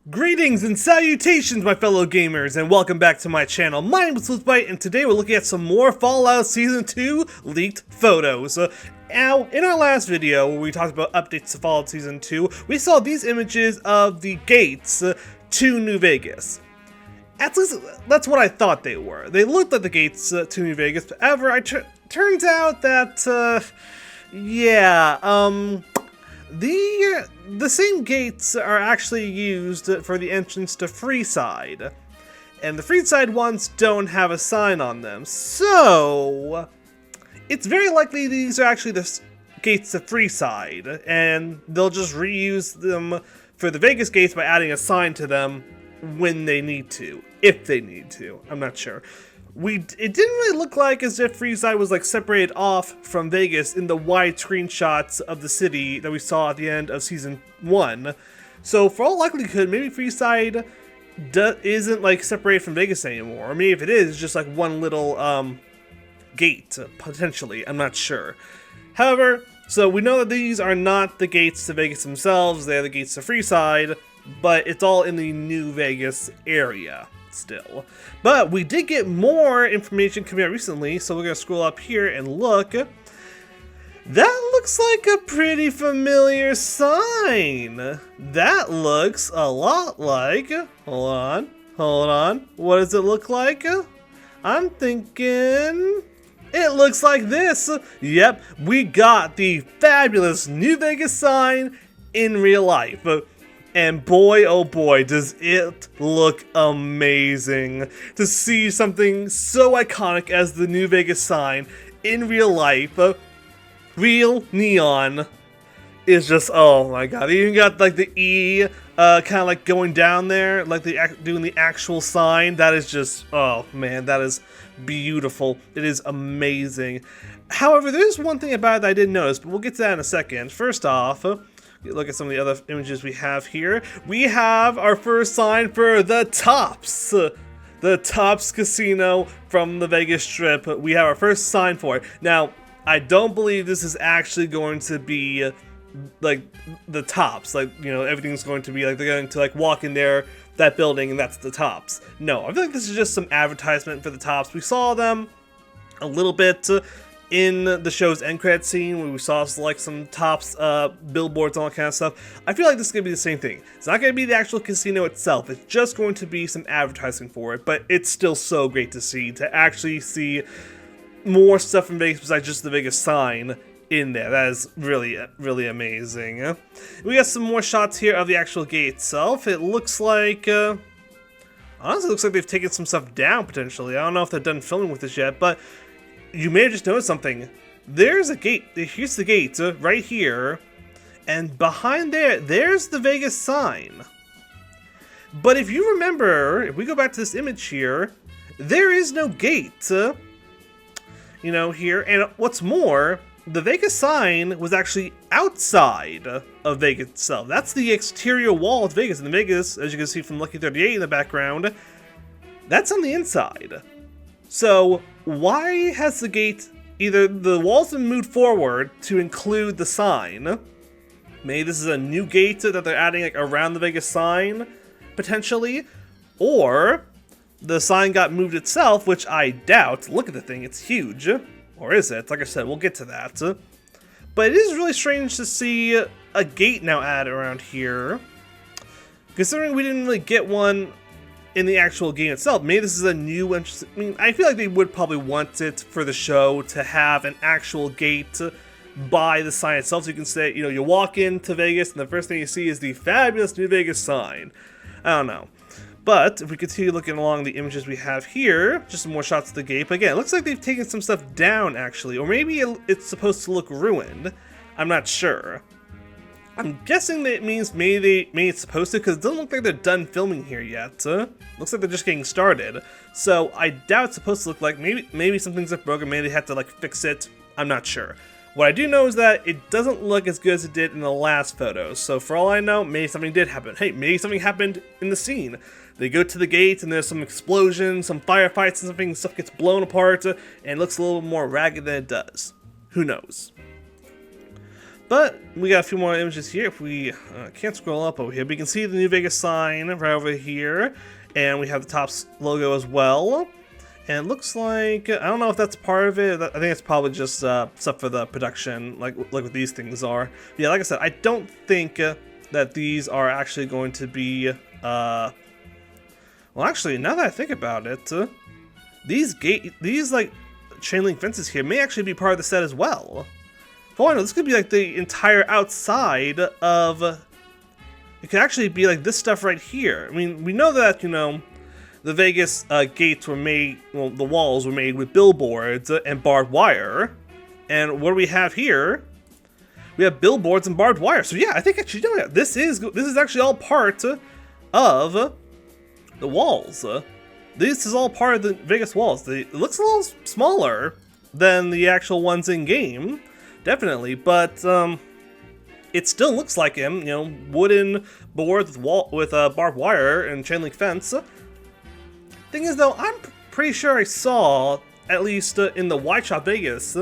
Greetings and salutations, my fellow gamers, and welcome back to my channel. My name is Blitzbite, and today we're looking at some more Fallout Season 2 leaked photos. Now, in our last video, where we talked about updates to Fallout Season 2, we saw these images of the gates to New Vegas. At least, that's what I thought they were. They looked like the gates to New Vegas, but however, turns out that, the same gates are actually used for the entrance to Freeside, and the Freeside ones don't have a sign on them, so it's very likely these are actually the gates to Freeside, and they'll just reuse them for the Vegas gates by adding a sign to them when they need to, if they need to. I'm not sure. It didn't really look like as if Freeside was like separated off from Vegas in the wide screenshots of the city that we saw at the end of Season 1. So for all likelihood, maybe Freeside isn't like separated from Vegas anymore. Or maybe if it is, it's just like one little gate, potentially. I'm not sure. However, so we know that these are not the gates to Vegas themselves. They're the gates to Freeside, but it's all in the New Vegas area still. But we did get more information coming out recently, so we're going to scroll up here and look. That looks like a pretty familiar sign. That looks a lot like, hold on, what does it look like? I'm thinking it looks like this. Yep, we got the fabulous New Vegas sign in real life. And boy, oh boy, does it look amazing to see something so iconic as the New Vegas sign in real life. Real neon is just, oh my god. They even got like the E kind of like going down there, like doing the actual sign. That is just, oh man, that is beautiful. It is amazing. However, there's one thing about it that I didn't notice, but we'll get to that in a second. First off, look at some of the other images we have here. We have our first sign for the Tops. The Tops Casino from the Vegas Strip. We have our first sign for it. Now, I don't believe this is actually going to be like the Tops. Like, you know, everything's going to be like they're going to like walk in there, that building, and that's the Tops. No, I feel like this is just some advertisement for the Tops. We saw them a little bit in the show's end credit scene where we saw like some Tops billboards and all that kind of stuff. I feel like this is going to be the same thing. It's not going to be the actual casino itself. It's just going to be some advertising for it, but it's still so great to see, to actually see more stuff from Vegas besides just the Vegas sign in there. That is really, really amazing. We got some more shots here of the actual gate itself. It looks like, honestly, it looks like they've taken some stuff down potentially. I don't know if they're done filming with this yet, but you may have just noticed something. There's a gate. Here's the gate right here. And behind there's the Vegas sign. But if you remember, if we go back to this image here, there is no gate, you know, here. And what's more, the Vegas sign was actually outside of Vegas itself. That's the exterior wall of Vegas. And Vegas, as you can see from Lucky 38 in the background, that's on the inside. So why has the gate, either the walls have moved forward to include the sign, maybe this is a new gate that they're adding like around the Vegas sign, potentially, or the sign got moved itself, which I doubt. Look at the thing, it's huge. Or is it? Like I said, we'll get to that. But it is really strange to see a gate now added around here, considering we didn't really get one in the actual game itself. Maybe this is a new interest. I mean, I feel like they would probably want it for the show to have an actual gate by the sign itself, so you can say, you know, you walk into Vegas and the first thing you see is the fabulous New Vegas sign. I don't know. But if we continue looking along the images we have here, just some more shots of the gate. But again, it looks like they've taken some stuff down actually, or maybe it's supposed to look ruined. I'm not sure. I'm guessing that it means maybe it's supposed to, because it doesn't look like they're done filming here yet. Looks like they're just getting started. So I doubt it's supposed to look like, maybe something's like broken, maybe they had to like fix it. I'm not sure. What I do know is that it doesn't look as good as it did in the last photos. So for all I know, maybe something did happen. Hey, maybe something happened in the scene. They go to the gate and there's some explosions, some firefights and something, stuff gets blown apart, and it looks a little more ragged than it does. Who knows? But we got a few more images here. If we can't scroll up over here, but you can see the New Vegas sign right over here, and we have the Topps logo as well. And it looks like, I don't know if that's part of it. I think it's probably just stuff for the production, like what these things are. But yeah, like I said, I don't think that these are actually going to be, well, actually, now that I think about it, these like chain link fences here may actually be part of the set as well. For all I know, this could be like the entire outside of, it could actually be like this stuff right here. I mean, we know that, you know, the Vegas gates were made, well, the walls were made with billboards and barbed wire. And what do we have here? We have billboards and barbed wire. So yeah, I think actually, you know, this is actually all part of the walls. This is all part of the Vegas walls. It looks a little smaller than the actual ones in game, definitely, but it still looks like him. You know, wooden boards with barbed wire and chain link fence. Thing is, though, I'm pretty sure I saw, at least in the Wide Shot Vegas,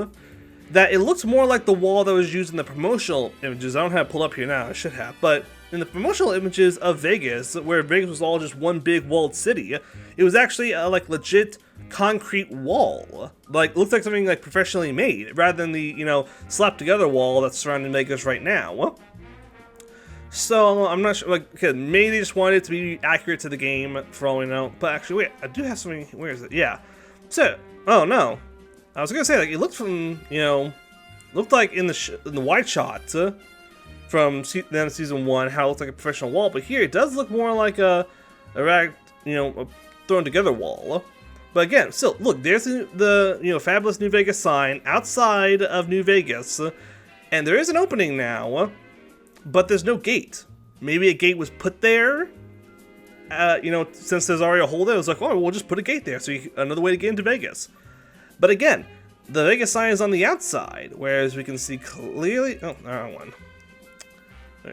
that it looks more like the wall that was used in the promotional images. I don't have it pulled up here now, I should have, but in the promotional images of Vegas, where Vegas was all just one big walled city, it was actually a like legit concrete wall. Like, looks like something like professionally made, rather than the, you know, slapped together wall that's surrounding Vegas right now. So, I'm not sure, like, okay, maybe they just wanted it to be accurate to the game, for all we know. But actually, wait, I do have something, where is it? Yeah. So, oh no. I was gonna say, like, it looked from, you know, looked like in the wide shot from then season 1, how it looked like a professional wall. But here, it does look more like a thrown together wall. But again, still, look, there's the you know, fabulous New Vegas sign outside of New Vegas. And there is an opening now. But there's no gate. Maybe a gate was put there. You know, since there's already a hole there, it was like, oh, we'll just put a gate there. So another way to get into Vegas. But again, the Vegas sign is on the outside, whereas we can see clearly. Oh, wrong one.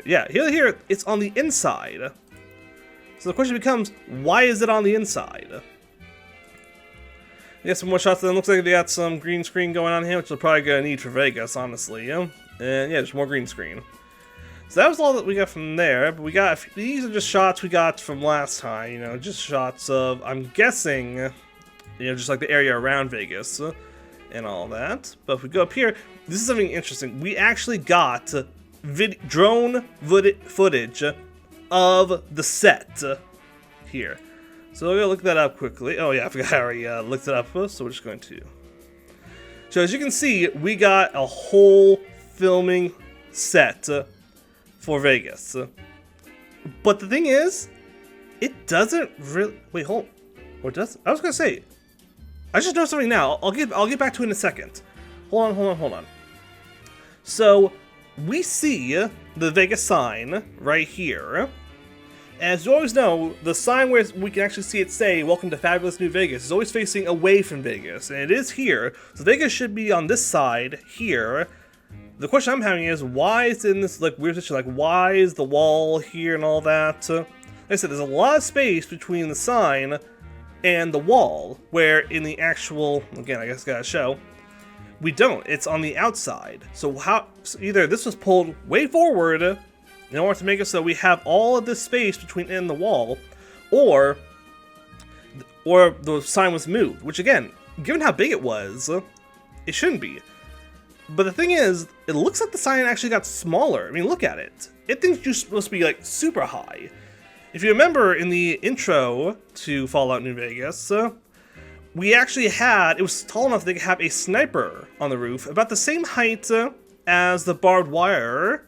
Yeah, here it's on the inside. So the question becomes, why is it on the inside? We got some more shots. Then looks like they got some green screen going on here, which we're probably gonna need for Vegas, honestly. And yeah, just more green screen. So that was all that we got from there, but we got, these are just shots we got from last time, you know, just shots of, I'm guessing, you know, just like the area around Vegas and all that. But if we go up here, this is something interesting. We actually got drone footage of the set here. So we're going to look that up quickly. Oh yeah, I forgot I already looked it up, so we're just going to. So as you can see, we got a whole filming set for Vegas. But the thing is, it doesn't really, wait, hold, or does, I was gonna say, I just noticed something now. I'll get back to it in a second. Hold on. So we see the Vegas sign right here. As you always know, the sign where we can actually see it say, "Welcome to Fabulous New Vegas," is always facing away from Vegas, and it is here. So Vegas should be on this side here. The question I'm having is, why is it in this like weird situation? Like, why is the wall here and all that? Like I said, there's a lot of space between the sign and the wall, where in the actual, again, I guess gotta show, we don't. It's on the outside. So either this was pulled way forward in order to make it so we have all of this space between it and the wall, or the sign was moved, which again, given how big it was, it shouldn't be. But the thing is, it looks like the sign actually got smaller. I mean, look at it. It thinks you're supposed to be like super high. If you remember in the intro to Fallout New Vegas, we actually had, it was tall enough they could have a sniper on the roof, about the same height as the barbed wire.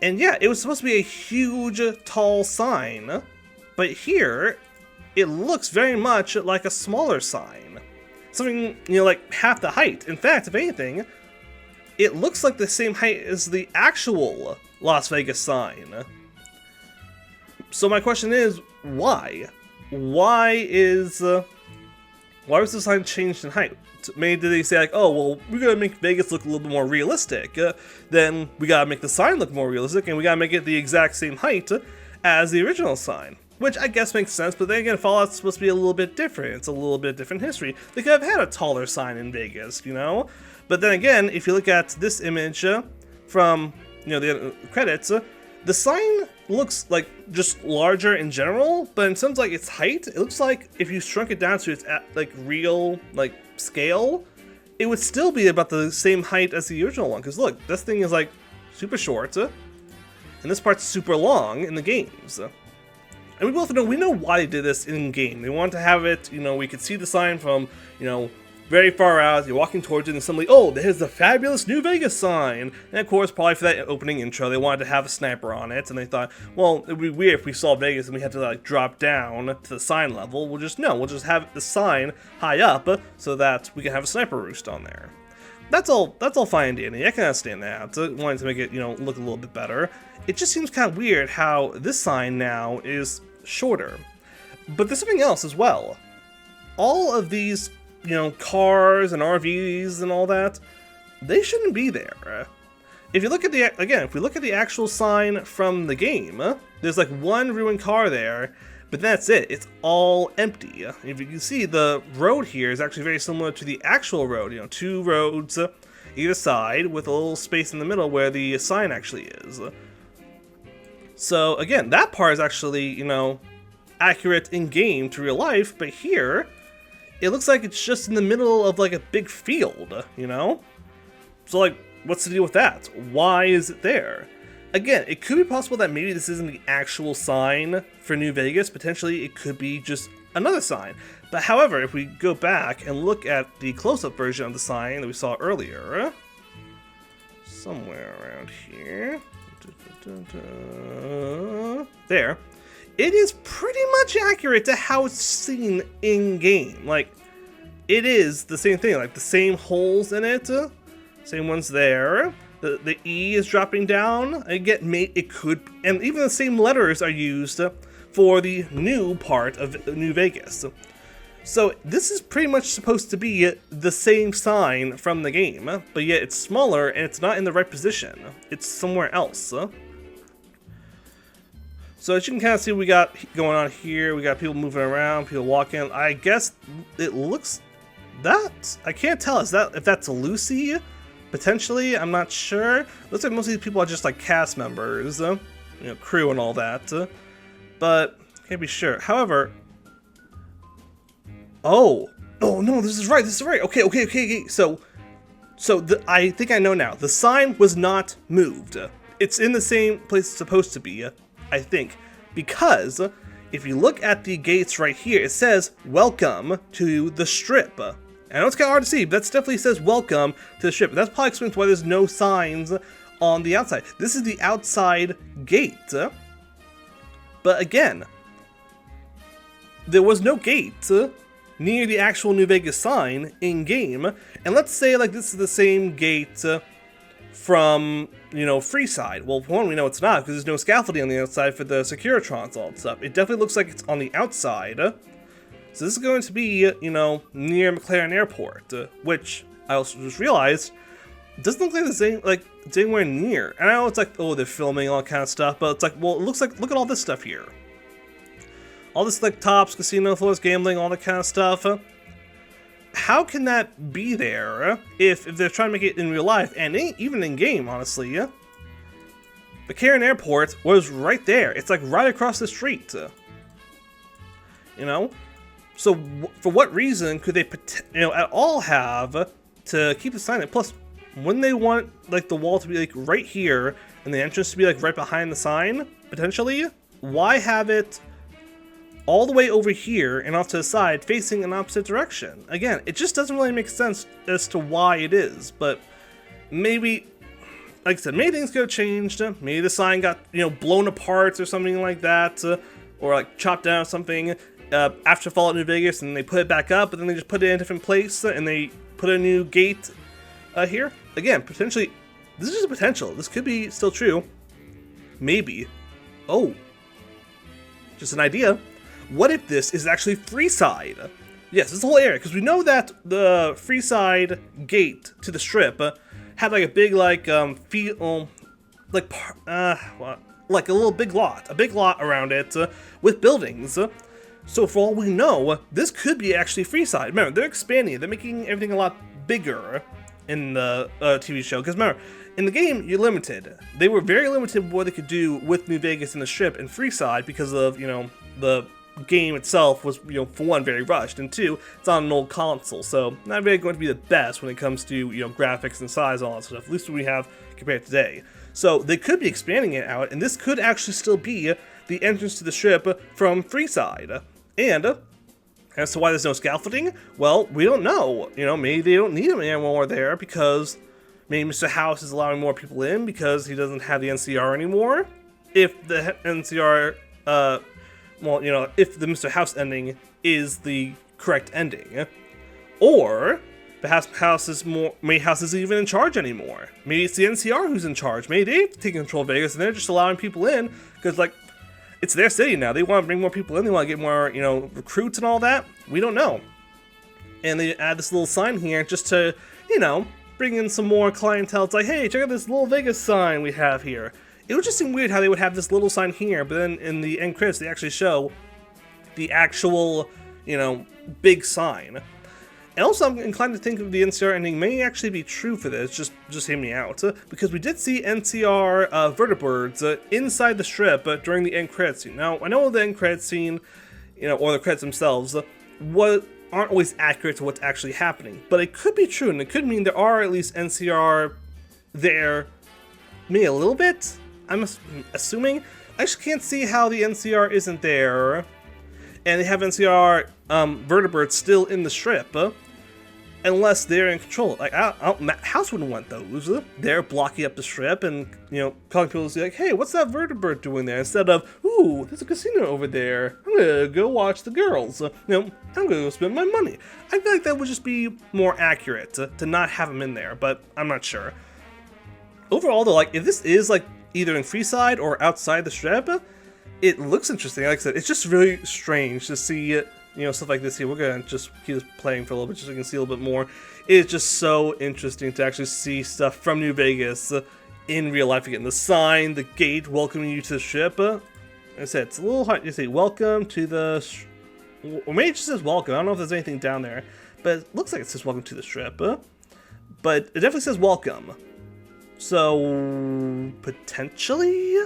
And yeah, it was supposed to be a huge, tall sign. But here, it looks very much like a smaller sign. Something, you know, like half the height. In fact, if anything, it looks like the same height as the actual Las Vegas sign. So my question is, why? Why was the sign changed in height? Maybe did they say like, oh, well, we're gonna make Vegas look a little bit more realistic. Then we gotta make the sign look more realistic, and we gotta make it the exact same height as the original sign. Which I guess makes sense, but then again, Fallout's supposed to be a little bit different. It's a little bit different history. They could have had a taller sign in Vegas, you know? But then again, if you look at this image from the credits, the sign looks like just larger in general, but in terms of like its height, it looks like if you shrunk it down to its like real like scale, it would still be about the same height as the original one. Because look, this thing is like super short, and this part's super long in the games. And we both know, we know why they did this in game. They wanted to have it, we could see the sign from, very far out. You're walking towards it and suddenly, oh, there's the fabulous New Vegas sign. And of course, probably for that opening intro, they wanted to have a sniper on it. And they thought, well, it'd be weird if we saw Vegas and we had to like drop down to the sign level. We'll just have the sign high up so that we can have a sniper roost on there. That's all fine and dandy. I can understand that. Wanting to make it, look a little bit better. It just seems kind of weird how this sign now is shorter. But there's something else as well. All of these, cars and RVs and all that, they shouldn't be there. If you look at if we look at the actual sign from the game, there's like one ruined car there, but that's it. It's all empty. If you can see, the road here is actually very similar to the actual road. 2 roads either side with a little space in the middle where the sign actually is. So again, that part is actually, accurate in game to real life, but here, it looks like it's just in the middle of like a big field, So like, what's the deal with that? Why is it there? Again, it could be possible that maybe this isn't the actual sign for New Vegas. Potentially, it could be just another sign. But however, if we go back and look at the close-up version of the sign that we saw earlier, somewhere around here, there, it is pretty much accurate to how it's seen in-game. Like, it is the same thing, like the same holes in it, same ones there. The E is dropping down. It could, and even the same letters are used for the new part of New Vegas. So this is pretty much supposed to be the same sign from the game, but yet it's smaller and it's not in the right position. It's somewhere else. So as you can kind of see, we got going on here. We got people moving around, people walking. I guess it looks that, I can't tell. If that's Lucy? Potentially, I'm not sure. Looks like most of these people are just like cast members, crew and all that. But can't be sure. However, oh no, this is right. Okay. So I think I know now. The sign was not moved. It's in the same place it's supposed to be. I think, because if you look at the gates right here, it says welcome to the strip. I know it's kind of hard to see, but that definitely says welcome to the strip. That's probably explains why there's no signs on the outside. This is the outside gate. But again, there was no gate near the actual New Vegas sign in game. And let's say like this is the same gate from, Freeside. Well, for one, we know it's not, because there's no scaffolding on the outside for the Securitrons, all that stuff. It definitely looks like it's on the outside. So this is going to be, near McLaren Airport, which I also just realized doesn't look like the same, like, it's anywhere near. And I know it's like, oh, they're filming all that kind of stuff, but it's like, well, it looks like, look at all this stuff here. All this, like, tops, casino floors, gambling, all that kind of stuff. How can that be there if they're trying to make it in real life, and even in game, honestly? McCarran Airport was right there. It's like right across the street. So for what reason could they, at all have to keep the sign in? Plus, wouldn't they want like the wall to be like right here and the entrance to be like right behind the sign potentially? Why have it all the way over here and off to the side facing an opposite direction? Again, it just doesn't really make sense as to why it is, but maybe, like I said, maybe things could have changed. Maybe the sign got, blown apart or something like that, or like chopped down or something after Fallout New Vegas, and they put it back up, but then they just put it in a different place and they put a new gate here. Again, potentially, this is just a potential. This could be still true. Maybe. Oh. Just an idea. What if this is actually Freeside? Yes, this whole area, because we know that the Freeside gate to the strip had like a big like field, like a little big lot around it with buildings. So for all we know, this could be actually Freeside. Remember, they're expanding. They're making everything a lot bigger in the TV show. Because remember, in the game, you're limited. They were very limited what they could do with New Vegas and the Strip and Freeside because of, the game itself was, for one, very rushed, and two, it's on an old console, so not really going to be the best when it comes to, graphics and size and all that stuff, at least what we have compared to today. So they could be expanding it out, and this could actually still be the entrance to the Strip from Freeside. And as to why there's no scaffolding, well, we don't know. Maybe they don't need them anymore there because maybe Mr. House is allowing more people in because he doesn't have the NCR anymore. If the NCR, if the Mr. House ending is the correct ending. Or perhaps House isn't even in charge anymore. Maybe it's the NCR who's in charge. Maybe they've taken control of Vegas and they're just allowing people in because, it's their city now. They want to bring more people in. They want to get more, recruits and all that. We don't know. And they add this little sign here just to, bring in some more clientele. It's like, hey, check out this little Vegas sign we have here. It would just seem weird how they would have this little sign here, but then in the end credits, they actually show the actual, big sign. And also, I'm inclined to think of the NCR ending may actually be true for this, just hear me out, because we did see NCR vertibirds inside the Strip during the end credits scene. Now, I know the end credits scene, or the credits themselves, aren't always accurate to what's actually happening, but it could be true, and it could mean there are at least NCR there, maybe a little bit, I'm assuming. I just can't see how the NCR isn't there, and they have NCR vertibirds still in the Strip, unless they're in control. House wouldn't want those. They're blocking up the Strip and, calling people to say, hey, what's that vertibird doing there? Instead of, ooh, there's a casino over there. I'm gonna go watch the girls. I'm gonna go spend my money. I feel like that would just be more accurate to not have them in there, but I'm not sure. Overall, though, if this is, either in Freeside or outside the Strip, it looks interesting. Like I said, it's just really strange to see it, stuff like this here. We're gonna just keep this playing for a little bit just so we can see a little bit more. It's just so interesting to actually see stuff from New Vegas in real life again. The sign, the gate welcoming you to the Strip. Like I said, it's a little hard to say welcome to the, or maybe it just says welcome. I don't know if there's anything down there, but it looks like it says welcome to the Strip. But it definitely says welcome. So potentially.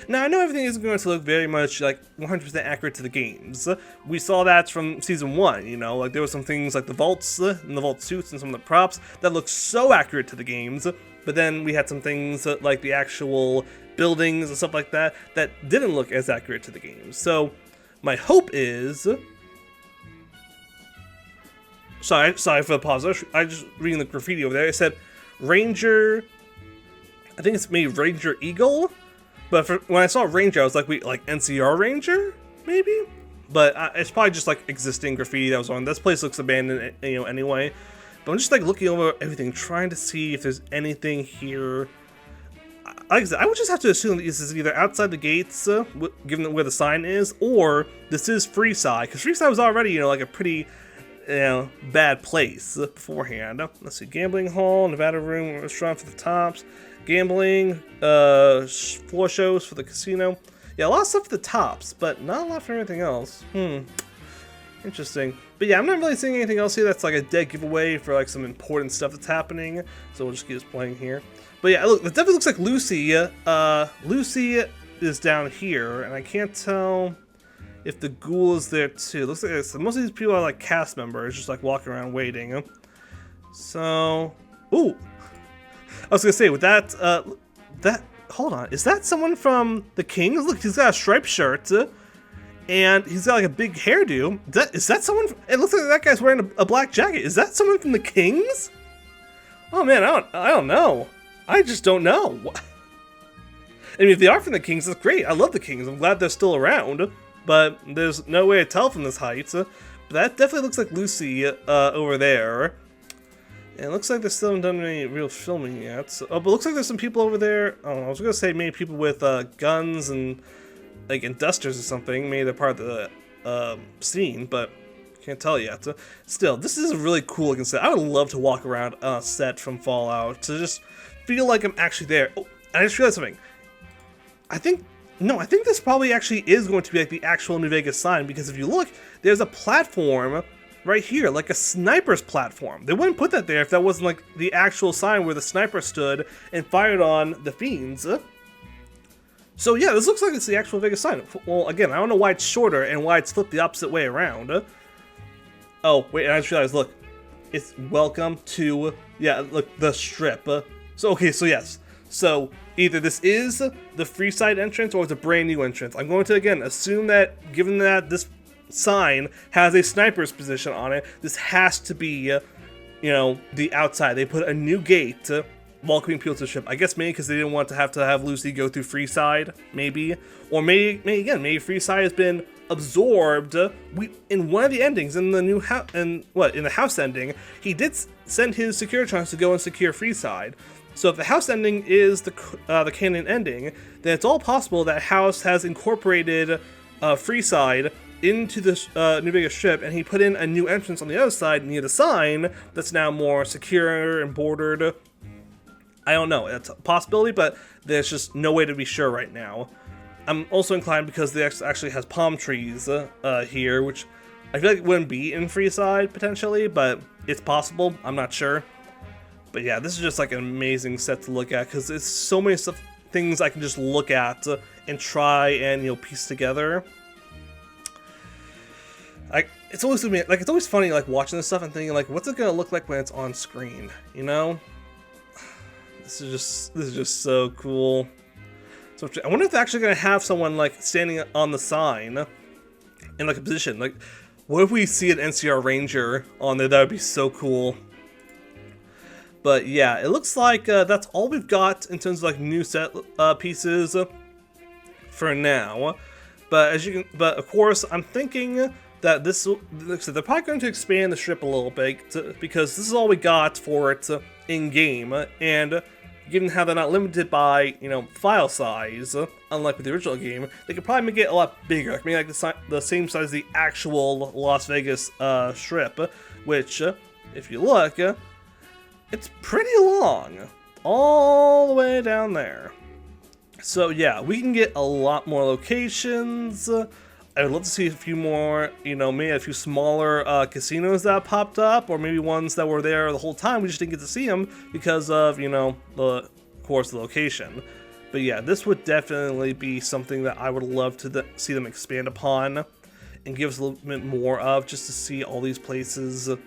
Now, I know everything isn't going to look very much 100% accurate to the games. We saw that from Season 1, there were some things like the vaults and the vault suits and some of the props that looked so accurate to the games, but then we had some things like the actual buildings and stuff like that that didn't look as accurate to the games. So, my hope is... Sorry for the pause. I was just reading the graffiti over there. It said Ranger... I think it's maybe Ranger Eagle? But when I saw Ranger, I was like, wait, NCR Ranger? Maybe? But it's probably just existing graffiti that was on. This place looks abandoned, anyway. But I'm just looking over everything, trying to see if there's anything here. Like I said, I would just have to assume that this is either outside the gates, given where the sign is, or this is Freeside. Because Freeside was already, a pretty, bad place beforehand. Let's see, gambling hall, Nevada room, restaurant for the tops. Gambling, floor shows for the casino. Yeah, a lot of stuff at the tops, but not a lot for anything else. Interesting. But yeah, I'm not really seeing anything else here that's a dead giveaway for some important stuff that's happening. So we'll just keep this playing here. But yeah, look, it definitely looks like Lucy. Lucy is down here, and I can't tell if the ghoul is there too. It looks like most of these people are cast members, just walking around waiting. So, ooh. I was gonna say, with that, hold on, is that someone from the Kings? Look, he's got a striped shirt, and he's got a big hairdo. Is that someone? It looks like that guy's wearing a black jacket. Is that someone from the Kings? Oh man, I don't know. I just don't know. I mean, if they are from the Kings, that's great. I love the Kings. I'm glad they're still around, but there's no way to tell from this height. But that definitely looks like Lucy over there. And it looks like they still haven't done any real filming yet. So, but it looks like there's some people over there. I was going to say maybe people with guns and and dusters or something. Maybe they're part of the scene, but can't tell yet. Still, this is a really cool looking set. I would love to walk around a set from Fallout to just feel like I'm actually there. Oh, I just realized something. I think this probably actually is going to be the actual New Vegas sign, because if you look, there's a platform right here, like a sniper's platform. They wouldn't put that there if that wasn't like the actual sign where the sniper stood and fired on the fiends. So yeah, this looks like it's the actual Vegas sign. Well, again, I don't know why it's shorter and why it's flipped the opposite way around. Oh, wait, I just realized, look. It's welcome to, yeah, look, the strip. So, okay, so yes. So, either this is the Freeside entrance or it's a brand new entrance. I'm going to, again, assume that, given that this sign has a sniper's position on it, this has to be, you know, the outside. They put a new gate welcoming people to the ship. I guess maybe because they didn't want to have Lucy go through Freeside, maybe. Or maybe Freeside has been absorbed. In one of the endings, in the new house, in the house ending, he did send his Securitrons to go and secure Freeside. So if the house ending is the canon ending, then it's all possible that House has incorporated Freeside into the New Vegas Strip, and he put in a new entrance on the other side near the sign that's now more secure and bordered. I don't know, it's a possibility, but there's just no way to be sure right now. I'm also inclined because this actually has palm trees here, which I feel like it wouldn't be in Freeside, potentially, but it's possible. I'm not sure. But yeah, this is just like an amazing set to look at, because there's so many things I can just look at and try and, you know, piece together. It's always funny, like, watching this stuff and thinking, like, what's it gonna look like when it's on screen, you know? This is just so cool. So I wonder if they're actually gonna have someone like standing on the sign in like a position. Like, what if we see an NCR Ranger on there? That would be so cool. But yeah, it looks like that's all we've got in terms of like new set pieces for now. But of course, I'm thinking that they're probably going to expand the strip a little bit because this is all we got for it in game, and given how they're not limited by, you know, file size, unlike with the original game, they could probably make it a lot bigger, like maybe like the same size as the actual Las Vegas strip, which, if you look, it's pretty long, all the way down there. So yeah, we can get a lot more locations. I would love to see a few more, you know, maybe a few smaller casinos that popped up, or maybe ones that were there the whole time. We just didn't get to see them because of, you know, of course, the location. But yeah, this would definitely be something that I would love to see them expand upon and give us a little bit more of, just to see all these places in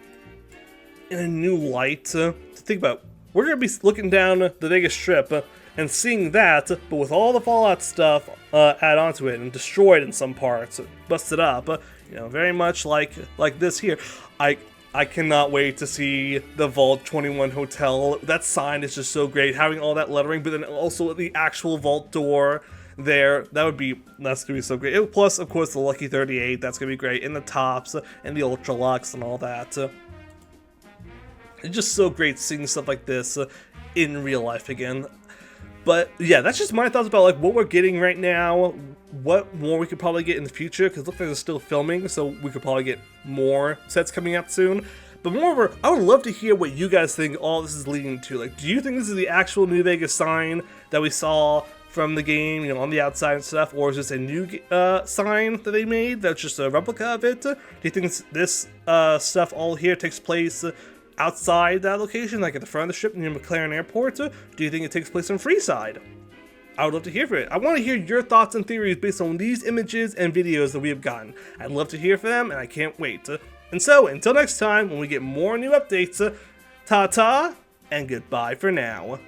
a new light. To think about, we're going to be looking down the Vegas Strip and seeing that, but with all the Fallout stuff add onto it and destroyed in some parts, busted up, you know, very much like this here. I cannot wait to see the Vault 21 Hotel. That sign is just so great, having all that lettering, but then also the actual vault door there. That's gonna be so great. Plus, of course, the Lucky 38. That's gonna be great, and the tops and the Ultra Lux and all that. It's just so great seeing stuff like this in real life again. But yeah, that's just my thoughts about like what we're getting right now, what more we could probably get in the future, because it looks like they're still filming, so we could probably get more sets coming out soon. But moreover, I would love to hear what you guys think all this is leading to. Like, do you think this is the actual New Vegas sign that we saw from the game, you know, on the outside and stuff, or is this a new sign that they made that's just a replica of it? Do you think this stuff all here takes place outside that location, like at the front of the strip near McLaren Airport? Do you think it takes place on Freeside? I would love to hear from it. I want to hear your thoughts and theories based on these images and videos that we have gotten. I'd love to hear from them, and I can't wait. And so, until next time, when we get more new updates, ta-ta, and goodbye for now.